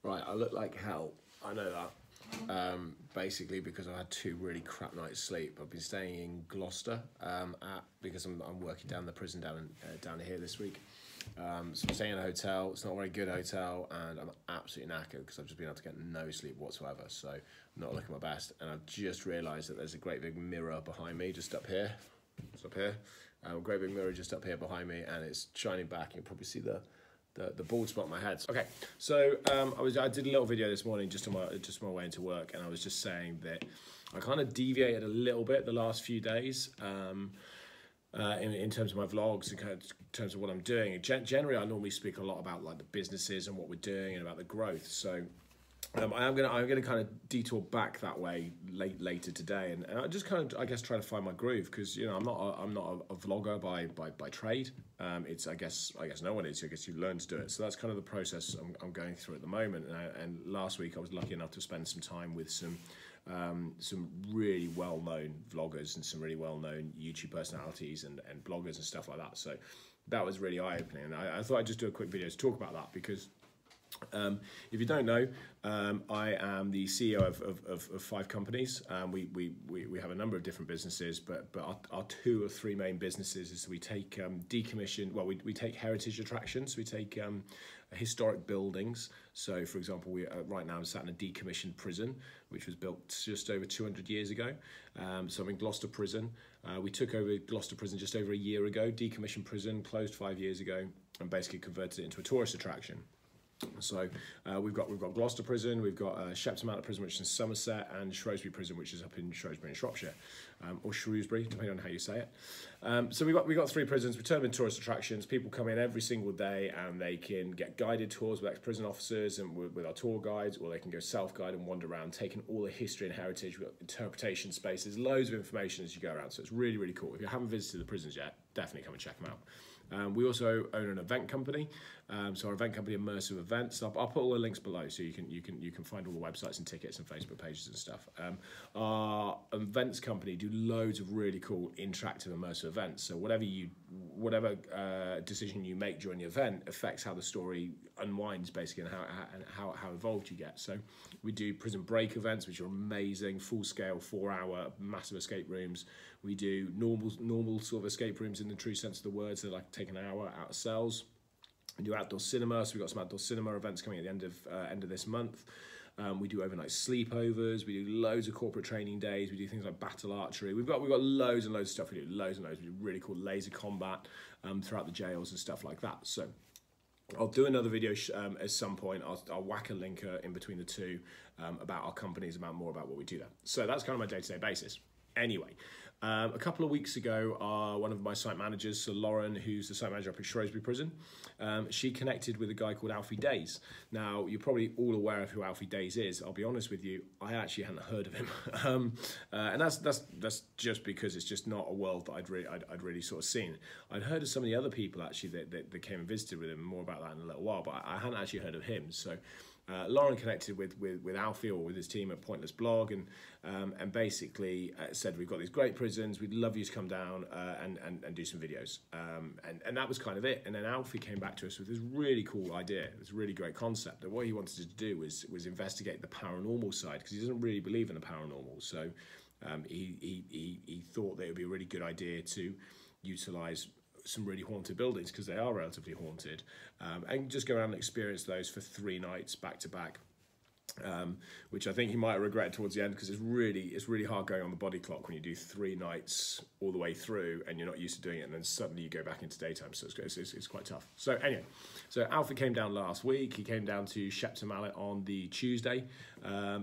Right, I look like hell. I know that. Basically because I had 2 really crap nights sleep. I've been staying in Gloucester because I'm working down the prison down here this week. So I'm staying in a hotel. It's not a very good hotel, and I'm absolutely knackered because I've just been able to get no sleep whatsoever. So I'm not looking my best. And I've just realised that there's a great big mirror behind me, just up here. It's up here. A great big mirror just up here behind me, and it's shining back. You can probably see the bald spot on my head. Okay, so I did a little video this morning just on my way into work, and I was just saying that I kind of deviated a little bit the last few days in terms of my vlogs, in terms of what I'm doing. Generally, I normally speak a lot about like the businesses and what we're doing and about the growth. So I'm gonna kind of detour back that way later today, and I just kind of, I guess, try to find my groove, because I'm not a vlogger by trade. It's I guess no one is. I guess you learn to do it. So that's kind of the process I'm going through at the moment. And last week I was lucky enough to spend some time with some really well-known vloggers and some really well-known YouTube personalities and bloggers and stuff like that. So that was really eye-opening, and I thought I'd just do a quick video to talk about that, because if you don't know, I am the CEO of 5 companies. We have a number of different businesses, but our 2 or 3 main businesses is we take decommissioned, well, we take heritage attractions, we take historic buildings. So for example, right now I'm sat in a decommissioned prison, which was built just over 200 years ago. So I'm in Gloucester Prison. We took over Gloucester Prison just over a year ago, decommissioned prison, closed 5 years ago, and basically converted it into a tourist attraction. So we've got Gloucester Prison, we've got Shepton Mallet Prison, which is in Somerset, and Shrewsbury Prison, which is up in Shrewsbury in Shropshire, or Shrewsbury, depending on how you say it. So we've got 3 prisons. We turn them into tourist attractions. People come in every single day, and they can get guided tours with ex-prison officers and with our tour guides, or they can go self-guide and wander around, taking all the history and heritage. We've got interpretation spaces, loads of information as you go around. So it's really, really cool. If you haven't visited the prisons yet, definitely come and check them out. We also own an event company, so our event company, Immersive Events. I'll put all the links below, so you can find all the websites and tickets and Facebook pages and stuff. Our events company do loads of really cool interactive immersive events. So whatever decision you make during the event affects how the story unwinds, basically, and how involved you get. So we do prison break events, which are amazing, full scale, 4-hour massive escape rooms. We do normal sort of escape rooms in the true sense of the word, so like take an hour out of cells. We do outdoor cinema, so we've got some outdoor cinema events coming at the end of this month. We do overnight sleepovers. We do loads of corporate training days. We do things like battle archery. We've got loads and loads of stuff. We do loads and loads. We do really cool laser combat throughout the jails and stuff like that. So I'll do another video at some point. I'll whack a link in between the 2 about our companies, more about what we do there. So that's kind of my day-to-day basis. Anyway, a couple of weeks ago, one of my site managers, so Lauren, who's the site manager up at Shrewsbury Prison, she connected with a guy called Alfie Deyes. Now, you're probably all aware of who Alfie Deyes is. I'll be honest with you, I actually hadn't heard of him, and that's just because it's just not a world that I'd really sort of seen. I'd heard of some of the other people actually that came and visited with him. More about that in a little while, but I hadn't actually heard of him. So Lauren connected with Alfie, or with his team at Pointless Blog, and basically said, we've got these great prisons, we'd love you to come down and do some videos, and that was kind of it. And then Alfie came back to us with this really cool idea, this really great concept, that what he wanted to do was investigate the paranormal side, because he doesn't really believe in the paranormal. So he thought that it would be a really good idea to utilise some really haunted buildings, because they are relatively haunted, and just go around and experience those for 3 nights back to back, which I think he might have regretted towards the end, because it's really hard going on the body clock when you do 3 nights all the way through and you're not used to doing it, and then suddenly you go back into daytime. So it's quite tough. So anyway, so Alfie came down last week. He came down to Shepton Mallet on the Tuesday.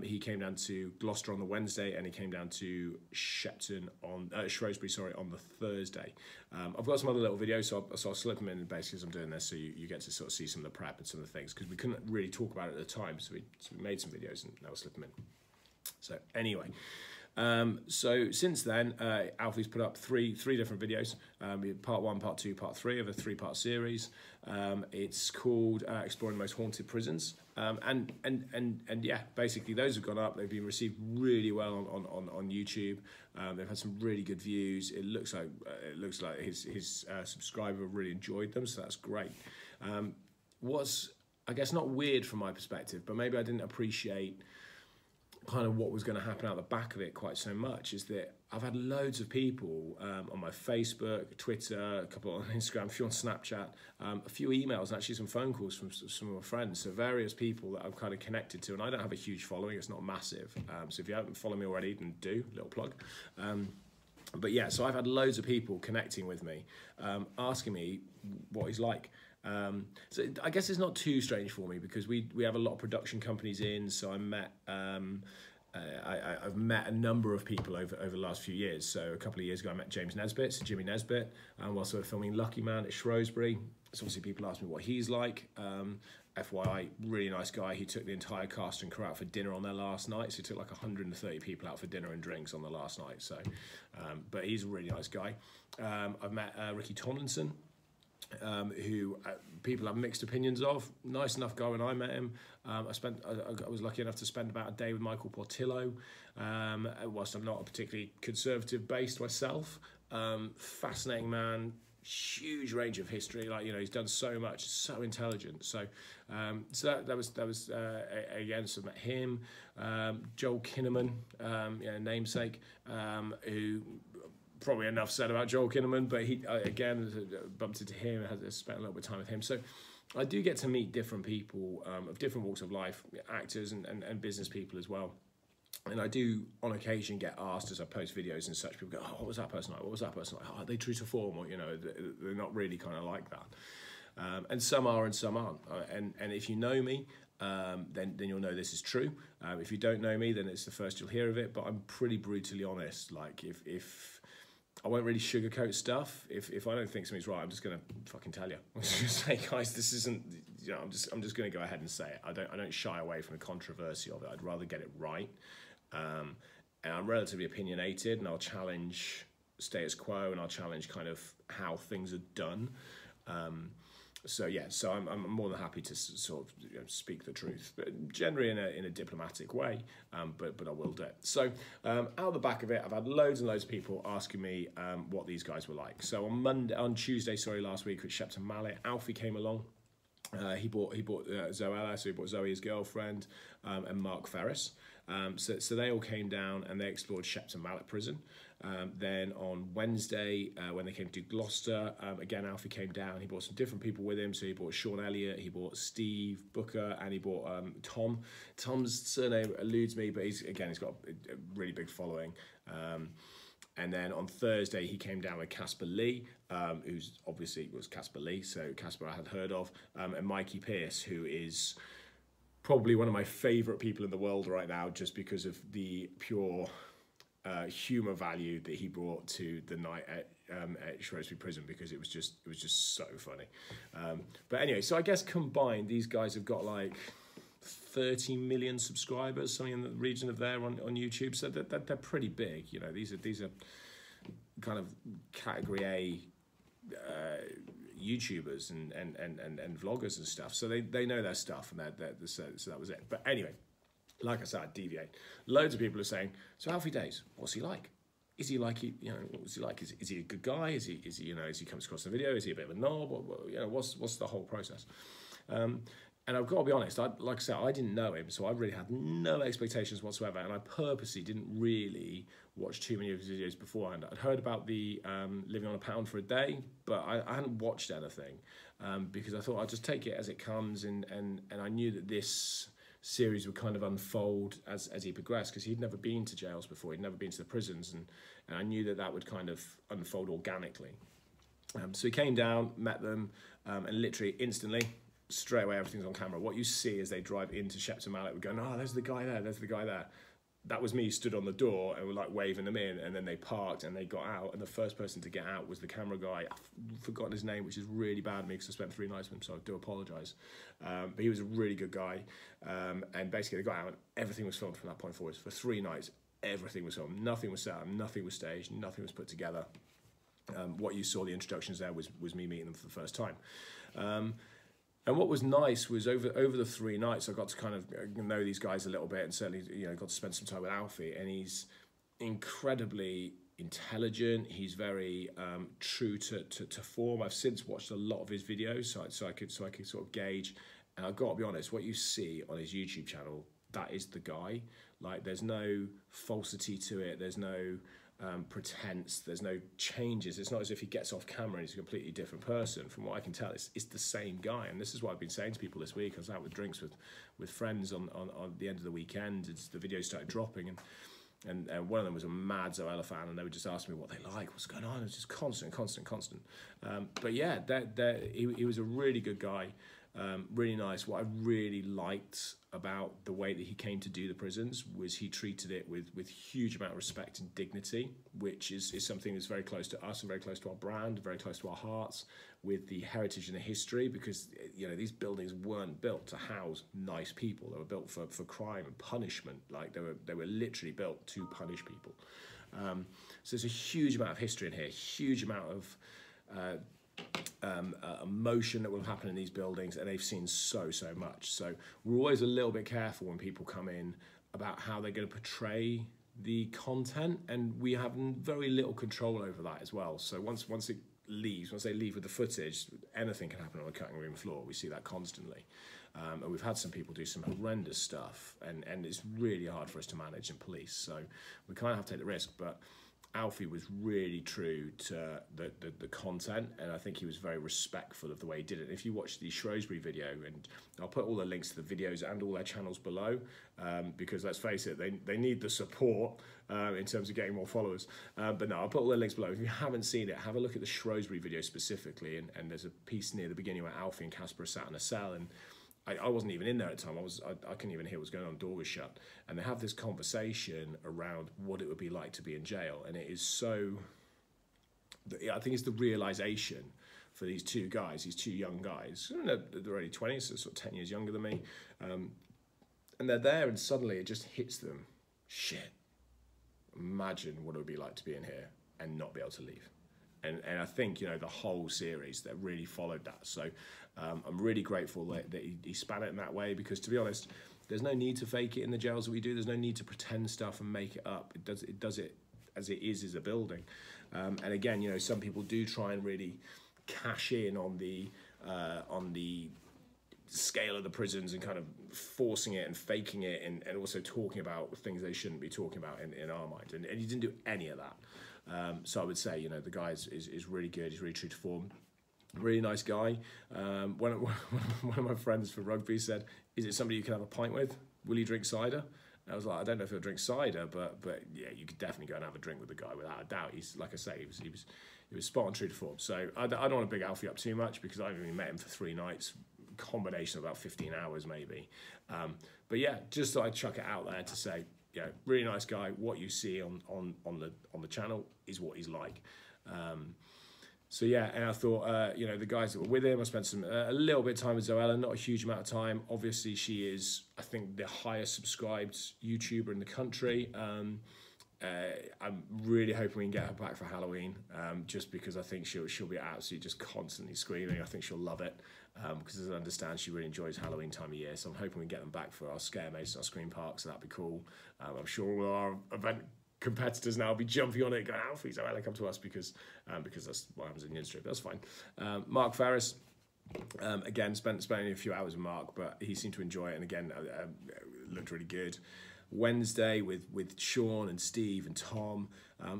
He came down to Gloucester on the Wednesday, and he came down to Shrewsbury, sorry, on the Thursday. I've got some other little videos, so I'll slip them in basically as I'm doing this, so you get to sort of see some of the prep and some of the things, because we couldn't really talk about it at the time, so we made some videos and now we'll slip them in. So anyway, so since then, Alfie's put up three different videos, part 1, part 2, part 3 of a 3-part series. It's called Exploring the Most Haunted Prisons, and yeah, basically those have gone up. They've been received really well on YouTube. They've had some really good views. It looks like his subscriber really enjoyed them, so that's great. What's I guess not weird from my perspective, but maybe I didn't appreciate kind of what was going to happen out the back of it quite so much, is that I've had loads of people on my Facebook, Twitter, a couple on Instagram, a few on Snapchat, a few emails, and actually some phone calls from some of my friends. So various people that I've kind of connected to, and I don't have a huge following, it's not massive. So if you haven't followed me already, then do, little plug. But yeah, so I've had loads of people connecting with me, asking me what he's like. So I guess it's not too strange for me, because we have a lot of production companies in. So I've met a number of people over the last few years. So a couple of years ago, I met James Nesbitt, so Jimmy Nesbitt, whilst we were filming Lucky Man at Shrewsbury. So obviously people ask me what he's like. FYI, really nice guy. He took the entire cast and crew out for dinner on their last night. So he took like 130 people out for dinner and drinks on the last night. So, but he's a really nice guy. I've met Ricky Tomlinson, who people have mixed opinions of. Nice enough guy when I met him. I was lucky enough to spend about a day with Michael Portillo, whilst I'm not a particularly conservative based myself. Fascinating man, huge range of history. Like, you know, he's done so much, so intelligent. So, that was again. So I met him, Joel Kinnaman, namesake, who. Probably enough said about Joel Kinnaman, but he again bumped into him and has spent a little bit of time with him. So I do get to meet different people of different walks of life, actors and business people as well. And I do on occasion get asked as I post videos and such. People go, "Oh, what was that person like? What was that person like? Oh, are they true to form?" Or, you know, they're not really kind of like that. And some are and some aren't. And if you know me, then you'll know this is true. If you don't know me, then it's the first you'll hear of it. But I'm pretty brutally honest. Like if I won't really sugarcoat stuff. If I don't think something's right, I'm just gonna fucking tell you. I'm just gonna say, guys, this isn't. You know, I'm just gonna go ahead and say it. I don't shy away from the controversy of it. I'd rather get it right. And I'm relatively opinionated, and I'll challenge status quo, and I'll challenge kind of how things are done. So yeah, so I'm more than happy to sort of speak the truth, but generally in a diplomatic way. But I will do it. So out the back of it, I've had loads and loads of people asking me what these guys were like. So on Tuesday, last week with Shepton Mallet, Alfie came along. He bought Zoella, so he bought Zoe, his girlfriend, and Mark Ferris. So they all came down and they explored Shepton Mallet Prison. Then on Wednesday, when they came to Gloucester, again, Alfie came down. He brought some different people with him. So he brought Sean Elliott, he brought Steve Booker, and he brought Tom. Tom's surname eludes me, but he's got a really big following. And then on Thursday, he came down with Casper Lee, who's obviously was Casper Lee, so Casper I had heard of, and Mikey Pearce, who is probably one of my favourite people in the world right now, just because of the pure humour value that he brought to the night at Shrewsbury Prison, because it was just so funny. But anyway, so I guess combined, these guys have got like 30 million subscribers, something in the region of there on YouTube. So they're pretty big. You know, these are kind of category A YouTubers and vloggers and stuff. So they know their stuff, and so that was it. But anyway, like I said, I deviate. Loads of people are saying, so Alfie Deyes, what's he like? Is he like, what's he like? Is he a good guy? Is he as he comes across the video? Is he a bit of a knob? What's the whole process? And I've got to be honest, like I said, I didn't know him, so I really had no expectations whatsoever, and I purposely didn't really watch too many of his videos beforehand. I'd heard about the living on £1 for a day, but I hadn't watched anything, because I thought I'd just take it as it comes, and I knew that this series would kind of unfold as he progressed, because he'd never been to jails before, he'd never been to the prisons, and I knew that would kind of unfold organically. So he came down, met them, and literally instantly, straight away everything's on camera. What you see as they drive into Shepton Mallet, we're going, oh, there's the guy there, there's the guy there. That was me stood on the door and we're like waving them in, and then they parked and they got out, and the first person to get out was the camera guy. I've forgotten his name, which is really bad of me because I spent 3 nights with him, so I do apologise. But he was a really good guy, and basically they got out and everything was filmed from that point forward. For 3 nights, everything was filmed. Nothing was set up, nothing was staged, nothing was put together. What you saw, the introductions there, was me meeting them for the first time. And what was nice was over the 3 nights, I got to kind of know these guys a little bit, and certainly got to spend some time with Alfie. And he's incredibly intelligent. He's very true to form. I've since watched a lot of his videos, so I could sort of gauge. And I've got to be honest, what you see on his YouTube channel, that is the guy. Like, there's no falsity to it. There's no pretense. There's no changes. It's not as if he gets off camera and he's a completely different person. From what I can tell, it's the same guy. And this is what I've been saying to people this week. I was out with drinks with friends on the end of the weekend. The videos started dropping, and one of them was a mad Zoella fan, and they were just asking me what they like, what's going on. It was just constant. But yeah, he was a really good guy. Really nice. What I really liked about the way that he came to do the prisons was he treated it with huge amount of respect and dignity, which is something that's very close to us and very close to our brand, very close to our hearts, with the heritage and the history, because, you know, these buildings weren't built to house nice people. They were built for crime and punishment. Like, they were literally built to punish people. So there's a huge amount of history in here, huge amount of emotion that will happen in these buildings, and they've seen so much. So we're always a little bit careful when people come in about how they're going to portray the content, and we have very little control over that as well. So once it leaves, once they leave with the footage, anything can happen on the cutting room floor. We see that constantly. And we've had some people do some horrendous stuff, and it's really hard for us to manage and police. So we kind of have to take the risk, but Alfie was really true to the content, and I think he was very respectful of the way he did it. If you watch the Shrewsbury video, and I'll put all the links to the videos and all their channels below, because let's face it, they need the support in terms of getting more followers. But no, I'll put all the links below. If you haven't seen it, have a look at the Shrewsbury video specifically, and there's a piece near the beginning where Alfie and Casper are sat in a cell, and I wasn't even in there at the time. I couldn't even hear what was going on. The door was shut, and they have this conversation around what it would be like to be in jail, and it is so. I think it's the realization for these two guys, these two young guys. They're only 20, so sort of 10 years younger than me, and they're there, and suddenly it just hits them. Shit! Imagine what it would be like to be in here and not be able to leave. And I think, you know, the whole series that really followed that. So I'm really grateful that he span it in that way, because, to be honest, there's no need to fake it in the jails that we do. There's no need to pretend stuff and make it up. It does it as it is a building. And again, you know, some people do try and really cash in on the scale of the prisons and kind of forcing it and faking it, and also talking about things they shouldn't be talking about in our mind. And he didn't do any of that. So I would say, you know, the guy is really good. He's really true to form. Really nice guy. One of my friends for rugby said, "Is it somebody you can have a pint with? Will you drink cider?" And I was like, I don't know if he'll drink cider, but yeah, you could definitely go and have a drink with the guy without a doubt. He's, like I say, he was spot on, true to form. So I don't want to big Alfie up too much, because I've only met him for 3 nights, combination of about 15 hours maybe. But yeah, just thought I'd chuck it out there to say, yeah, really nice guy. What you see on the channel is what he's like. So yeah, and I thought, you know, the guys that were with him, I spent a little bit of time with Zoella, not a huge amount of time. Obviously, she is, I think, the highest subscribed YouTuber in the country. I'm really hoping we can get her back for Halloween, just because I think she'll be absolutely just constantly screaming. I think she'll love it, because as I understand, she really enjoys Halloween time of year. So I'm hoping we get them back for our scare mates and our screen park, so that'd be cool. I'm sure all our event competitors now will be jumping on it, going, Alfie, Zoella, come to us, because that's what happens in the industry. But that's fine. Mark Ferris, again, spent a few hours with Mark, but he seemed to enjoy it, and again, looked really good. Wednesday with Sean and Steve and Tom.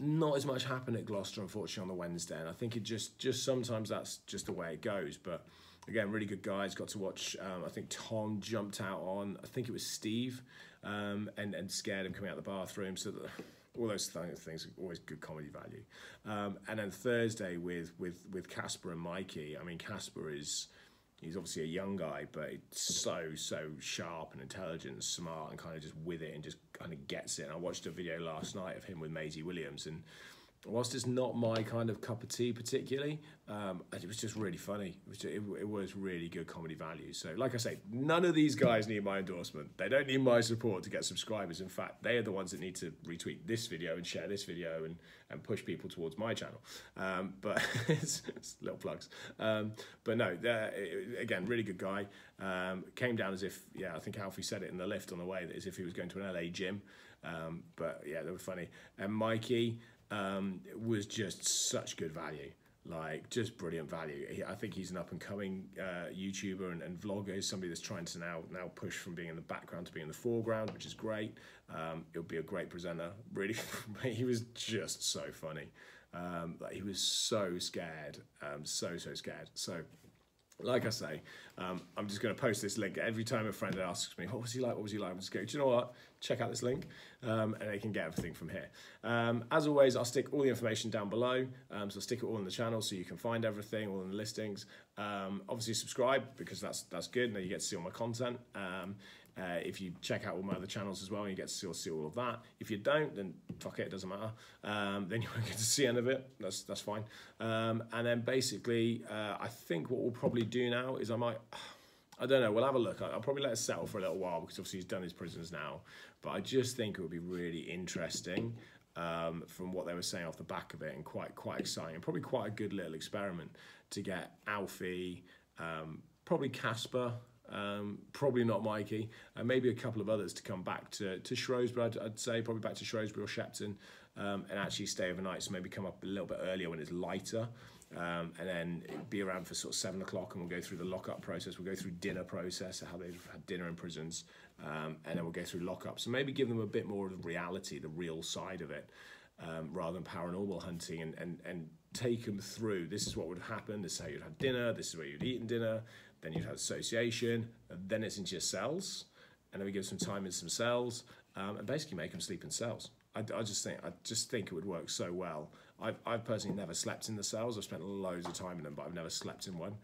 Not as much happened at Gloucester, unfortunately, on the Wednesday, and I think it just sometimes that's just the way it goes. But again, really good guys. Got to watch. I think Tom jumped out on, I think it was Steve, and scared him coming out of the bathroom. So all those things are always good comedy value. And then Thursday with Casper and Mikey. I mean, Casper he's obviously a young guy, but it's so sharp and intelligent and smart, and kind of just with it and just kind of gets it. And I watched a video last night of him with Maisie Williams, and whilst it's not my kind of cup of tea particularly, it was just really funny. It was really good comedy value. So like I say, none of these guys need my endorsement. They don't need my support to get subscribers. In fact, they are the ones that need to retweet this video and share this video and push people towards my channel. But it's little plugs. But no, again, really good guy. Came down as if, yeah, I think Alfie said it in the lift on the way, as if he was going to an LA gym. But yeah, they were funny. And Mikey was just such good value. Like, just brilliant value. I think he's an up-and-coming YouTuber and vlogger. He's somebody that's trying to now push from being in the background to being in the foreground, which is great. He'll be a great presenter. Really, he was just so funny. Like, he was so scared, so scared. So, like I say, I'm just going to post this link every time a friend asks me, what was he like, what was he like? I'm just going, do you know what? Check out this link, and they can get everything from here. As always, I'll stick all the information down below, so I'll stick it all in the channel so you can find everything, all in the listings. Obviously subscribe, because that's good, and you get to see all my content. If you check out all my other channels as well, you get to see all of that. If you don't, then fuck it, it doesn't matter. Then you won't get to see any of it. That's fine. And then basically, I think what we'll probably do now is I don't know, we'll have a look. I'll probably let it settle for a little while, because obviously he's done his prisons now. But I just think it would be really interesting, from what they were saying off the back of it, and quite exciting, and probably quite a good little experiment to get Alfie, probably Casper, probably not Mikey, and maybe a couple of others to come back to Shrewsbury. I'd say probably back to Shrewsbury or Shepton, and actually stay overnight. So maybe come up a little bit earlier when it's lighter, and then be around for sort of 7 o'clock, and we'll go through the lockup process. We'll go through dinner process, how they've had dinner in prisons, and then we'll go through lockup. So maybe give them a bit more of the reality, the real side of it, rather than paranormal hunting, and take them through. This is what would happen. This is how you'd have dinner. This is where you'd eat dinner. Then you'd have association, and then it's into your cells, and then we give some time in some cells, and basically make them sleep in cells. I just think it would work so well. I've personally never slept in the cells. I've spent loads of time in them, but I've never slept in one.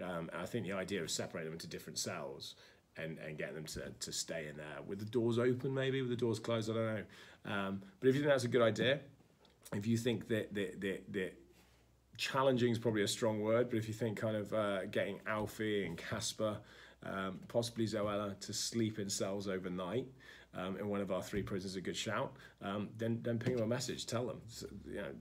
And I think the idea of separating them into different cells and getting them to stay in there with the doors open, maybe with the doors closed, I don't know. But if you think that's a good idea, if you think that challenging is probably a strong word, but if you think kind of getting Alfie and Casper, possibly Zoella, to sleep in cells overnight in one of our 3 prisons is a good shout, then ping them a message, tell them,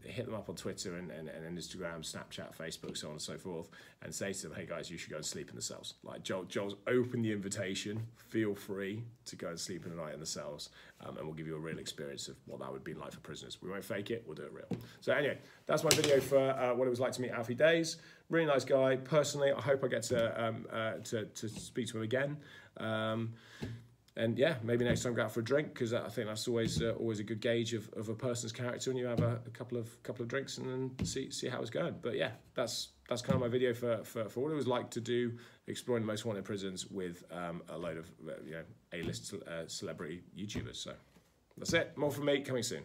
hit them up on Twitter and Instagram, Snapchat, Facebook, so on and so forth, and say to them, hey guys, you should go and sleep in the cells. Like Joel's opened the invitation, feel free to go and sleep in the night in the cells, and we'll give you a real experience of what that would be like for prisoners. We won't fake it, we'll do it real. So anyway, that's my video for what it was like to meet Alfie Deyes. Really nice guy. Personally, I hope I get to speak to him again. And yeah, maybe next time go out for a drink, because I think that's always a good gauge of a person's character, when you have a couple of drinks and then see how it's going. But yeah, that's kind of my video for what it was like to do exploring the most haunted prisons with a load of A-list celebrity YouTubers. So that's it. More from me coming soon.